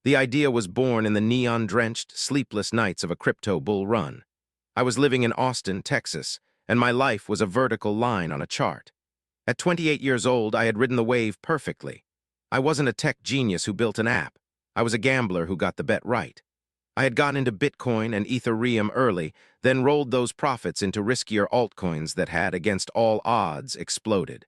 The idea was born in the neon-drenched, sleepless nights of a crypto bull run. I was living in Austin, Texas, and my life was a vertical line on a chart. At 28 years old, I had ridden the wave perfectly. I wasn't a tech genius who built an app. I was a gambler who got the bet right. I had gotten into Bitcoin and Ethereum early, then rolled those profits into riskier altcoins that had, against all odds, exploded.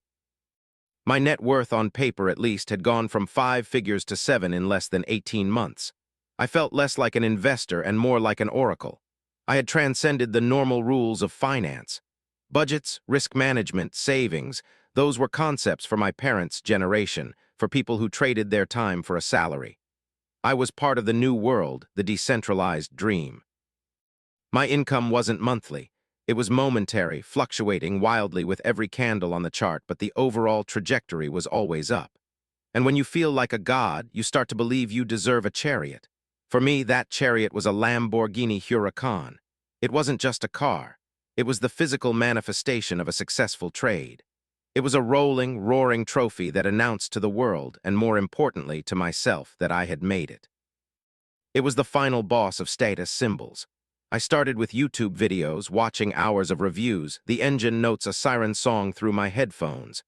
My net worth on paper at least had gone from 5 figures to 7 in less than 18 months. I felt less like an investor and more like an oracle. I had transcended the normal rules of finance. Budgets, risk management, savings, those were concepts for my parents' generation, for people who traded their time for a salary. I was part of the new world, the decentralized dream. My income wasn't monthly. It was momentary, fluctuating wildly with every candle on the chart, but the overall trajectory was always up. And when you feel like a god, you start to believe you deserve a chariot. For me, that chariot was a Lamborghini Huracan. It wasn't just a car. It was the physical manifestation of a successful trade. It was a rolling, roaring trophy that announced to the world, and more importantly to myself, that I had made it. It was the final boss of status symbols. I started with YouTube videos, watching hours of reviews. The engine notes a siren song through my headphones.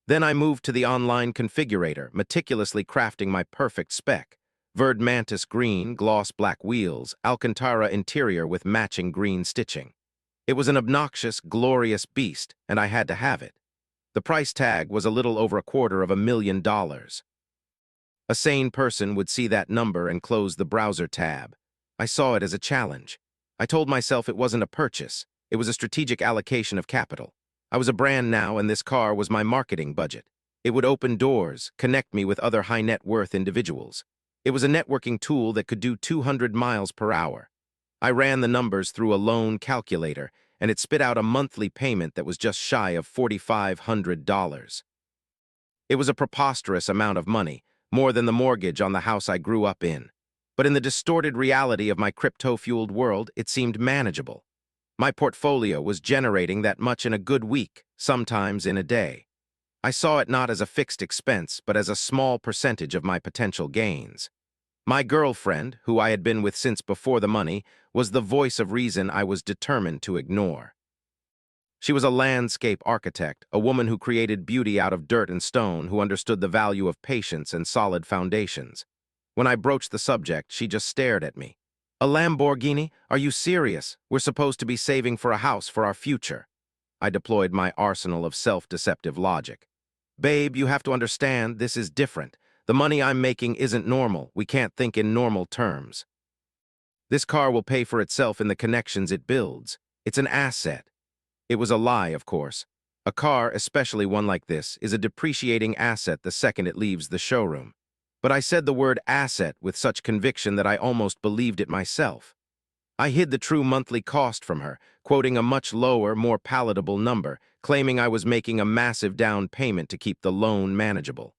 Then I moved to the online configurator, meticulously crafting my perfect spec. Verde Mantis green, gloss black wheels, Alcantara interior with matching green stitching. It was an obnoxious, glorious beast, and I had to have it. The price tag was a little over $250,000. A sane person would see that number and close the browser tab. I saw it as a challenge. I told myself it wasn't a purchase. It was a strategic allocation of capital. I was a brand now, and this car was my marketing budget. It would open doors, connect me with other high-net-worth individuals. It was a networking tool that could do 200 miles per hour. I ran the numbers through a loan calculator, and it spit out a monthly payment that was just shy of $4,500. It was a preposterous amount of money, more than the mortgage on the house I grew up in. But in the distorted reality of my crypto-fueled world, it seemed manageable. My portfolio was generating that much in a good week, sometimes in a day. I saw it not as a fixed expense, but as a small percentage of my potential gains. My girlfriend, who I had been with since before the money, was the voice of reason I was determined to ignore. She was a landscape architect, a woman who created beauty out of dirt and stone, who understood the value of patience and solid foundations. When I broached the subject, she just stared at me. "A Lamborghini? Are you serious? We're supposed to be saving for a house for our future." I deployed my arsenal of self-deceptive logic. "Babe, you have to understand, this is different. The money I'm making isn't normal. We can't think in normal terms. This car will pay for itself in the connections it builds. It's an asset." It was a lie, of course. A car, especially one like this, is a depreciating asset the second it leaves the showroom. But I said the word asset with such conviction that I almost believed it myself. I hid the true monthly cost from her, quoting a much lower, more palatable number, claiming I was making a massive down payment to keep the loan manageable.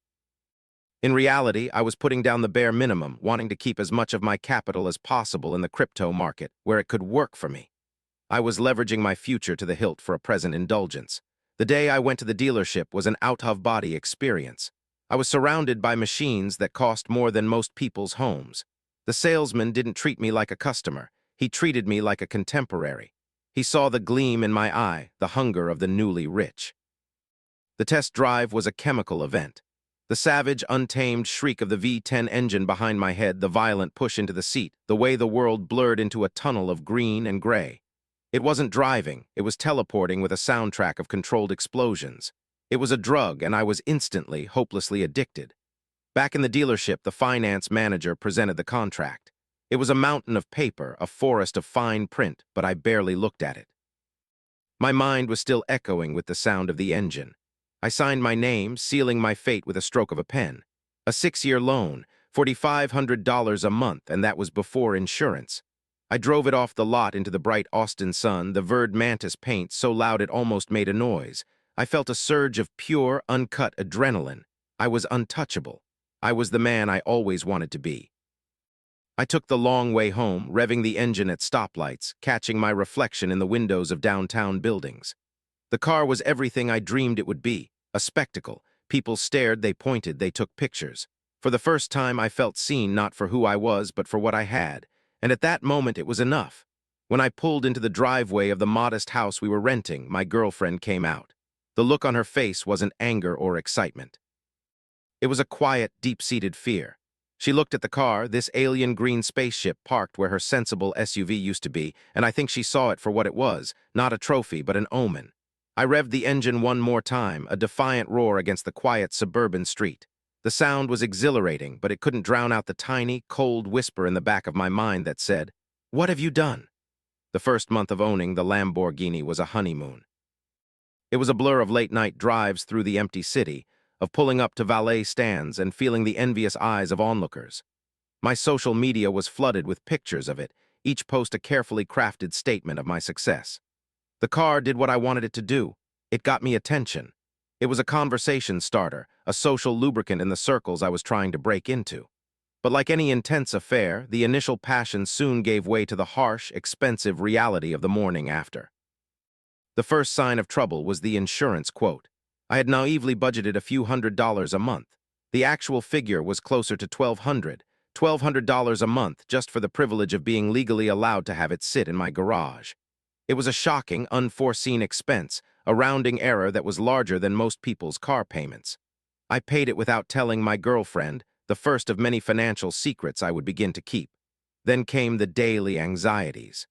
In reality, I was putting down the bare minimum, wanting to keep as much of my capital as possible in the crypto market, where it could work for me. I was leveraging my future to the hilt for a present indulgence. The day I went to the dealership was an out-of-body experience. I was surrounded by machines that cost more than most people's homes. The salesman didn't treat me like a customer. He treated me like a contemporary. He saw the gleam in my eye, the hunger of the newly rich. The test drive was a chemical event. The savage, untamed shriek of the V10 engine behind my head, the violent push into the seat, the way the world blurred into a tunnel of green and gray. It wasn't driving, it was teleporting with a soundtrack of controlled explosions. It was a drug, and I was instantly, hopelessly addicted. Back in the dealership, the finance manager presented the contract. It was a mountain of paper, a forest of fine print, but I barely looked at it. My mind was still echoing with the sound of the engine. I signed my name, sealing my fate with a stroke of a pen. A 6-year loan, $4,500 a month, and that was before insurance. I drove it off the lot into the bright Austin sun, the Verde Mantis paint so loud it almost made a noise. I felt a surge of pure, uncut adrenaline. I was untouchable. I was the man I always wanted to be. I took the long way home, revving the engine at stoplights, catching my reflection in the windows of downtown buildings. The car was everything I dreamed it would be, a spectacle. People stared, they pointed, they took pictures. For the first time, I felt seen not for who I was, but for what I had, and at that moment it was enough. When I pulled into the driveway of the modest house we were renting, my girlfriend came out. The look on her face wasn't anger or excitement. It was a quiet, deep-seated fear. She looked at the car, this alien green spaceship parked where her sensible SUV used to be, and I think she saw it for what it was, not a trophy, but an omen. I revved the engine one more time, a defiant roar against the quiet suburban street. The sound was exhilarating, but it couldn't drown out the tiny, cold whisper in the back of my mind that said, "What have you done?" The first month of owning the Lamborghini was a honeymoon. It was a blur of late-night drives through the empty city, of pulling up to valet stands and feeling the envious eyes of onlookers. My social media was flooded with pictures of it, each post a carefully crafted statement of my success. The car did what I wanted it to do. It got me attention. It was a conversation starter, a social lubricant in the circles I was trying to break into. But like any intense affair, the initial passion soon gave way to the harsh, expensive reality of the morning after. The first sign of trouble was the insurance quote. I had naively budgeted a few $100s a month. The actual figure was closer to $1,200 a month just for the privilege of being legally allowed to have it sit in my garage. It was a shocking, unforeseen expense, a rounding error that was larger than most people's car payments. I paid it without telling my girlfriend, the first of many financial secrets I would begin to keep. Then came the daily anxieties.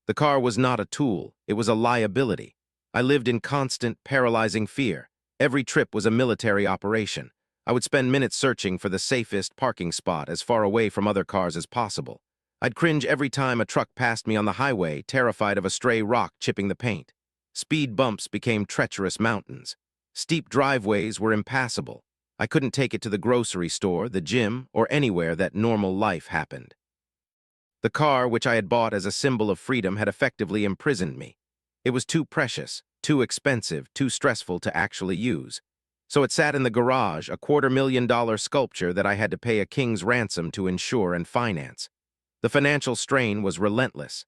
The car was not a tool, it was a liability. I lived in constant, paralyzing fear. Every trip was a military operation. I would spend minutes searching for the safest parking spot as far away from other cars as possible. I'd cringe every time a truck passed me on the highway, terrified of a stray rock chipping the paint. Speed bumps became treacherous mountains. Steep driveways were impassable. I couldn't take it to the grocery store, the gym, or anywhere that normal life happened. The car, which I had bought as a symbol of freedom, had effectively imprisoned me. It was too precious, too expensive, too stressful to actually use. So it sat in the garage, a $250,000 sculpture that I had to pay a king's ransom to insure and finance. The financial strain was relentless.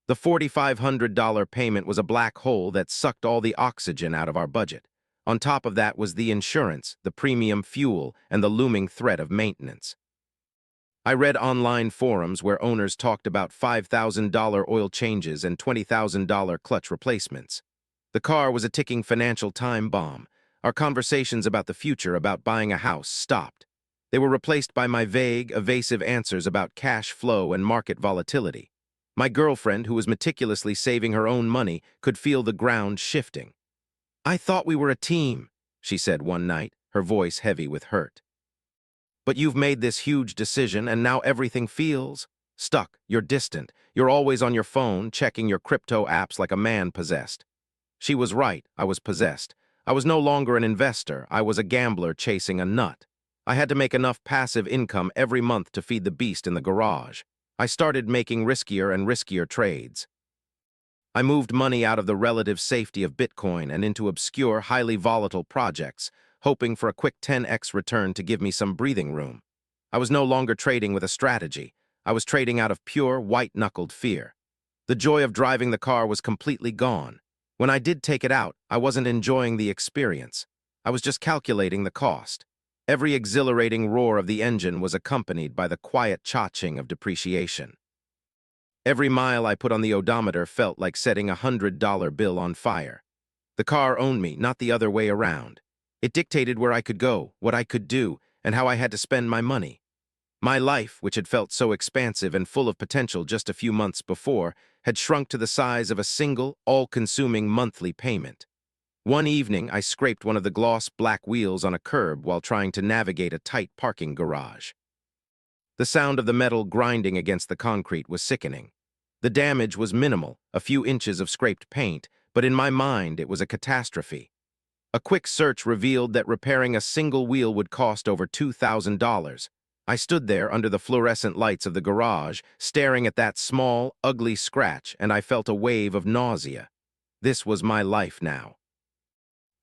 The $4,500 payment was a black hole that sucked all the oxygen out of our budget. On top of that was the insurance, the premium fuel, and the looming threat of maintenance. I read online forums where owners talked about $5,000 oil changes and $20,000 clutch replacements. The car was a ticking financial time bomb. Our conversations about the future, about buying a house, stopped. They were replaced by my vague, evasive answers about cash flow and market volatility. My girlfriend, who was meticulously saving her own money, could feel the ground shifting. "I thought we were a team," she said one night, her voice heavy with hurt. "But you've made this huge decision and now everything feels stuck. You're distant. You're always on your phone, checking your crypto apps like a man possessed." She was right. I was possessed. I was no longer an investor. I was a gambler chasing a nut. I had to make enough passive income every month to feed the beast in the garage. I started making riskier and riskier trades. I moved money out of the relative safety of Bitcoin and into obscure, highly volatile projects, hoping for a quick 10x return to give me some breathing room. I was no longer trading with a strategy. I was trading out of pure, white-knuckled fear. The joy of driving the car was completely gone. When I did take it out, I wasn't enjoying the experience. I was just calculating the cost. Every exhilarating roar of the engine was accompanied by the quiet cha-ching of depreciation. Every mile I put on the odometer felt like setting a $100 bill on fire. The car owned me, not the other way around. It dictated where I could go, what I could do, and how I had to spend my money. My life, which had felt so expansive and full of potential just a few months before, had shrunk to the size of a single, all-consuming monthly payment. One evening, I scraped one of the gloss black wheels on a curb while trying to navigate a tight parking garage. The sound of the metal grinding against the concrete was sickening. The damage was minimal, a few inches of scraped paint, but in my mind it was a catastrophe. A quick search revealed that repairing a single wheel would cost over $2,000. I stood there under the fluorescent lights of the garage, staring at that small, ugly scratch, and I felt a wave of nausea. This was my life now.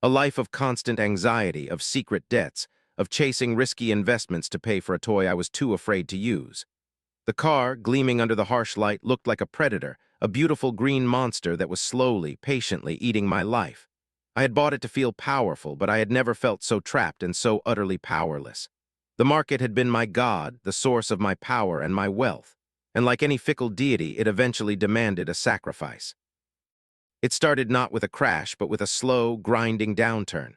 A life of constant anxiety, of secret debts, of chasing risky investments to pay for a toy I was too afraid to use. The car, gleaming under the harsh light, looked like a predator, a beautiful green monster that was slowly, patiently eating my life. I had bought it to feel powerful, but I had never felt so trapped and so utterly powerless. The market had been my god, the source of my power and my wealth, and like any fickle deity, it eventually demanded a sacrifice. It started not with a crash, but with a slow, grinding downturn.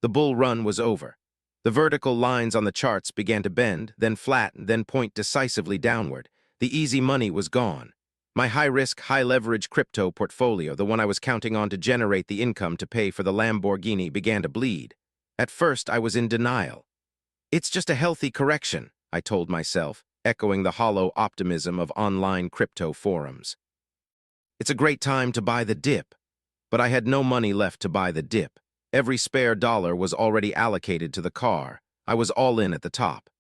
The bull run was over. The vertical lines on the charts began to bend, then flatten, then point decisively downward. The easy money was gone. My high-risk, high-leverage crypto portfolio, the one I was counting on to generate the income to pay for the Lamborghini, began to bleed. At first, I was in denial. It's just a healthy correction, I told myself, echoing the hollow optimism of online crypto forums. It's a great time to buy the dip. But I had no money left to buy the dip. Every spare dollar was already allocated to the car. I was all in at the top.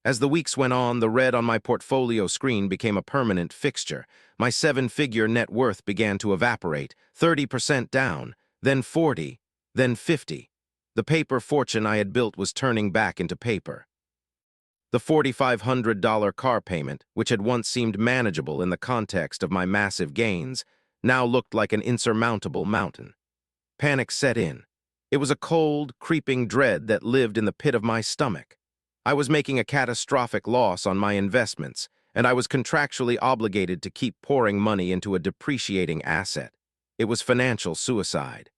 As the weeks went on, the red on my portfolio screen became a permanent fixture. My seven-figure net worth began to evaporate, 30% down, then 40, then 50. The paper fortune I had built was turning back into paper. The $4,500 car payment, which had once seemed manageable in the context of my massive gains, now looked like an insurmountable mountain. Panic set in. It was a cold, creeping dread that lived in the pit of my stomach. I was making a catastrophic loss on my investments, and I was contractually obligated to keep pouring money into a depreciating asset. It was financial suicide.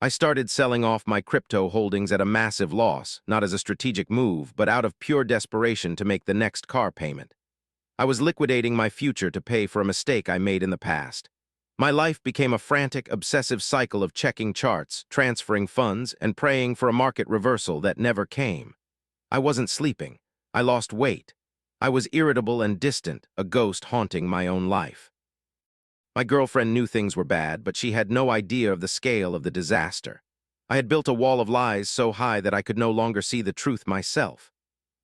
I started selling off my crypto holdings at a massive loss, not as a strategic move, but out of pure desperation to make the next car payment. I was liquidating my future to pay for a mistake I made in the past. My life became a frantic, obsessive cycle of checking charts, transferring funds, and praying for a market reversal that never came. I wasn't sleeping. I lost weight. I was irritable and distant, a ghost haunting my own life. My girlfriend knew things were bad, but she had no idea of the scale of the disaster. I had built a wall of lies so high that I could no longer see the truth myself.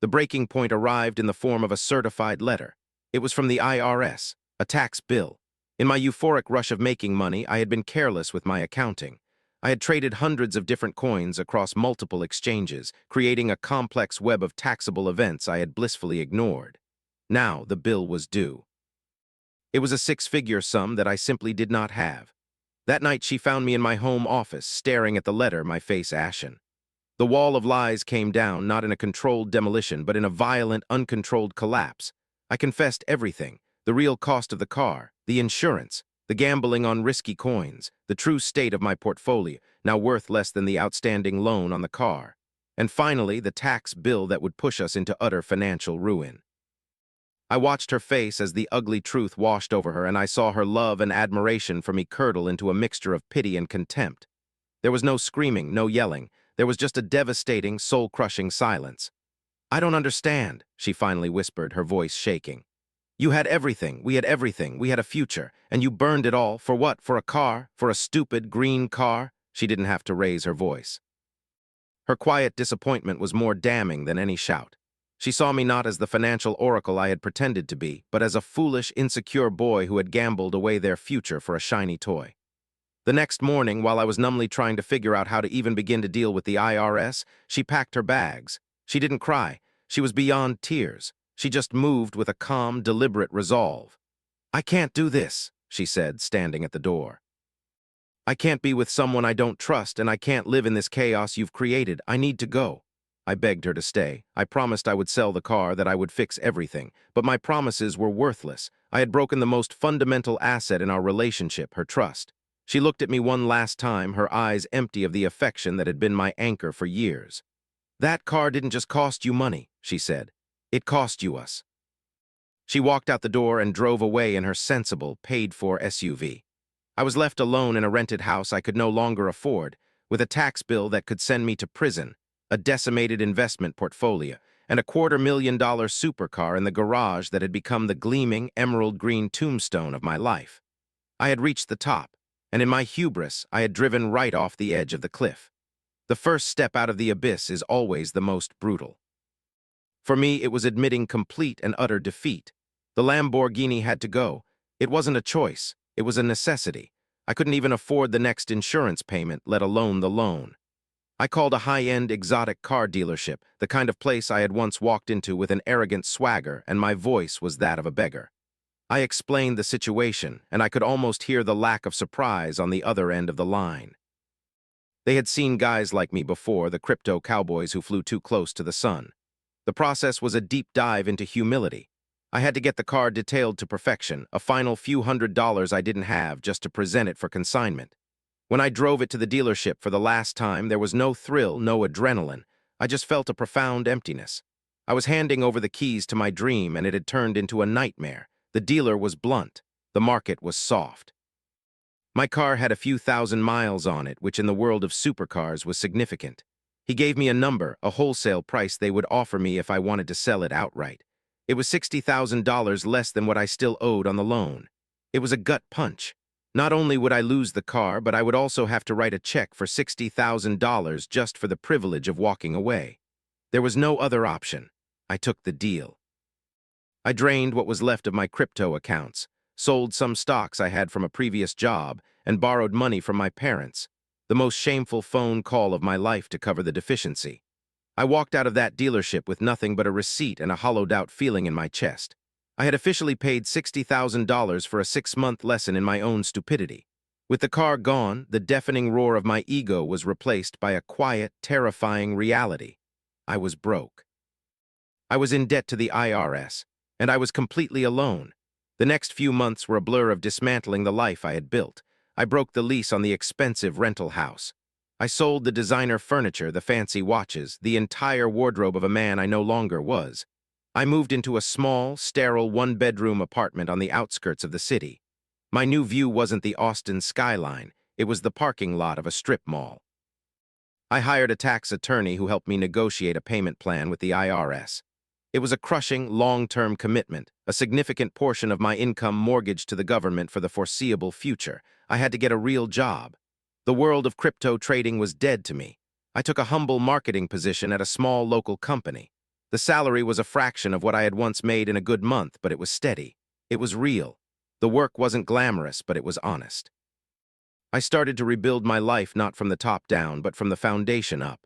The breaking point arrived in the form of a certified letter. It was from the IRS, a tax bill. In my euphoric rush of making money, I had been careless with my accounting. I had traded hundreds of different coins across multiple exchanges, creating a complex web of taxable events I had blissfully ignored. Now the bill was due. It was a six-figure sum that I simply did not have. That night she found me in my home office, staring at the letter, my face ashen. The wall of lies came down, not in a controlled demolition, but in a violent, uncontrolled collapse. I confessed everything: the real cost of the car, the insurance, the gambling on risky coins, the true state of my portfolio, now worth less than the outstanding loan on the car, and finally the tax bill that would push us into utter financial ruin. I watched her face as the ugly truth washed over her, and I saw her love and admiration for me curdle into a mixture of pity and contempt. There was no screaming, no yelling. There was just a devastating, soul-crushing silence. "I don't understand," she finally whispered, her voice shaking. "You had everything, we had a future, and you burned it all, for what? For a car? For a stupid, green car?" She didn't have to raise her voice. Her quiet disappointment was more damning than any shout. She saw me not as the financial oracle I had pretended to be, but as a foolish, insecure boy who had gambled away their future for a shiny toy. The next morning, while I was numbly trying to figure out how to even begin to deal with the IRS, she packed her bags. She didn't cry. She was beyond tears. She just moved with a calm, deliberate resolve. "I can't do this," she said, standing at the door. "I can't be with someone I don't trust, and I can't live in this chaos you've created. I need to go." I begged her to stay. I promised I would sell the car, that I would fix everything. But my promises were worthless. I had broken the most fundamental asset in our relationship, her trust. She looked at me one last time, her eyes empty of the affection that had been my anchor for years. "That car didn't just cost you money," she said. "It cost you us." She walked out the door and drove away in her sensible, paid-for SUV. I was left alone in a rented house I could no longer afford, with a tax bill that could send me to prison, a decimated investment portfolio, and a $250,000 supercar in the garage that had become the gleaming, emerald-green tombstone of my life. I had reached the top, and in my hubris, I had driven right off the edge of the cliff. The first step out of the abyss is always the most brutal. For me, it was admitting complete and utter defeat. The Lamborghini had to go. It wasn't a choice. It was a necessity. I couldn't even afford the next insurance payment, let alone the loan. I called a high-end exotic car dealership, the kind of place I had once walked into with an arrogant swagger, and my voice was that of a beggar. I explained the situation, and I could almost hear the lack of surprise on the other end of the line. They had seen guys like me before, the crypto cowboys who flew too close to the sun. The process was a deep dive into humility. I had to get the car detailed to perfection, a final few $100s I didn't have just to present it for consignment. When I drove it to the dealership for the last time, there was no thrill, no adrenaline. I just felt a profound emptiness. I was handing over the keys to my dream, and it had turned into a nightmare. The dealer was blunt. The market was soft. My car had a few thousand miles on it, which in the world of supercars was significant. He gave me a number, a wholesale price they would offer me if I wanted to sell it outright. It was $60,000 less than what I still owed on the loan. It was a gut punch. Not only would I lose the car, but I would also have to write a check for $60,000 just for the privilege of walking away. There was no other option. I took the deal. I drained what was left of my crypto accounts, sold some stocks I had from a previous job, and borrowed money from my parents. The most shameful phone call of my life to cover the deficiency. I walked out of that dealership with nothing but a receipt and a hollowed-out feeling in my chest. I had officially paid $60,000 for a 6-month lesson in my own stupidity. With the car gone, the deafening roar of my ego was replaced by a quiet, terrifying reality. I was broke. I was in debt to the IRS, and I was completely alone. The next few months were a blur of dismantling the life I had built. I broke the lease on the expensive rental house. I sold the designer furniture, the fancy watches, the entire wardrobe of a man I no longer was. I moved into a small, sterile, one-bedroom apartment on the outskirts of the city. My new view wasn't the Austin skyline, it was the parking lot of a strip mall. I hired a tax attorney who helped me negotiate a payment plan with the IRS. It was a crushing, long-term commitment, a significant portion of my income mortgaged to the government for the foreseeable future. I had to get a real job. The world of crypto trading was dead to me. I took a humble marketing position at a small local company. The salary was a fraction of what I had once made in a good month, but it was steady. It was real. The work wasn't glamorous, but it was honest. I started to rebuild my life not from the top down, but from the foundation up.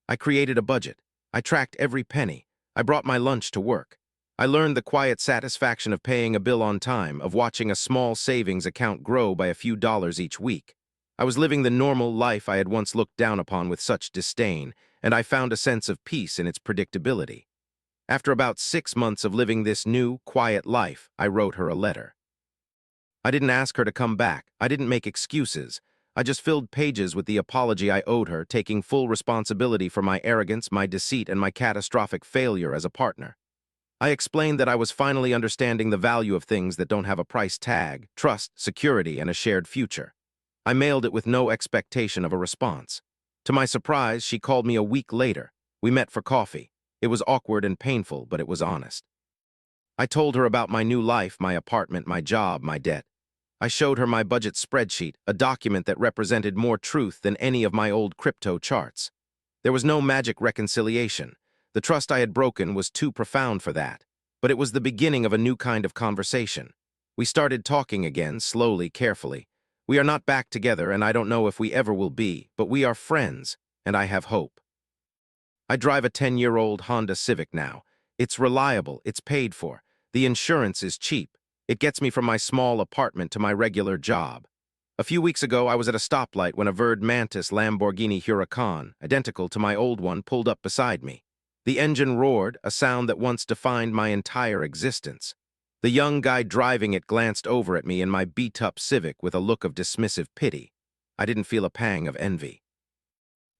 I created a budget. I tracked every penny. I brought my lunch to work. I learned the quiet satisfaction of paying a bill on time, of watching a small savings account grow by a few dollars each week. I was living the normal life I had once looked down upon with such disdain, and I found a sense of peace in its predictability. After about 6 months of living this new, quiet life, I wrote her a letter. I didn't ask her to come back. I didn't make excuses. I just filled pages with the apology I owed her, taking full responsibility for my arrogance, my deceit, and my catastrophic failure as a partner. I explained that I was finally understanding the value of things that don't have a price tag, trust, security, and a shared future. I mailed it with no expectation of a response. To my surprise, she called me a week later. We met for coffee. It was awkward and painful, but it was honest. I told her about my new life, my apartment, my job, my debt. I showed her my budget spreadsheet, a document that represented more truth than any of my old crypto charts. There was no magic reconciliation. The trust I had broken was too profound for that. But it was the beginning of a new kind of conversation. We started talking again, slowly, carefully. We are not back together, and I don't know if we ever will be, but we are friends, and I have hope. I drive a 10-year-old Honda Civic now. It's reliable, it's paid for. The insurance is cheap. It gets me from my small apartment to my regular job. A few weeks ago, I was at a stoplight when a Verde Mantis Lamborghini Huracan, identical to my old one, pulled up beside me. The engine roared, a sound that once defined my entire existence. The young guy driving it glanced over at me in my beat-up Civic with a look of dismissive pity. I didn't feel a pang of envy.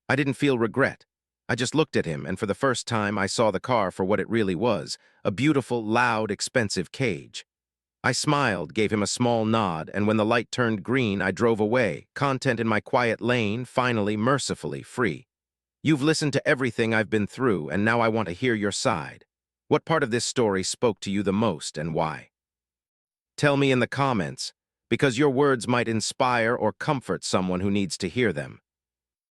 I didn't feel regret. I just looked at him, and for the first time I saw the car for what it really was, a beautiful, loud, expensive cage. I smiled, gave him a small nod, and when the light turned green, I drove away, content in my quiet lane, finally, mercifully free. You've listened to everything I've been through, and now I want to hear your side. What part of this story spoke to you the most, and why? Tell me in the comments, because your words might inspire or comfort someone who needs to hear them.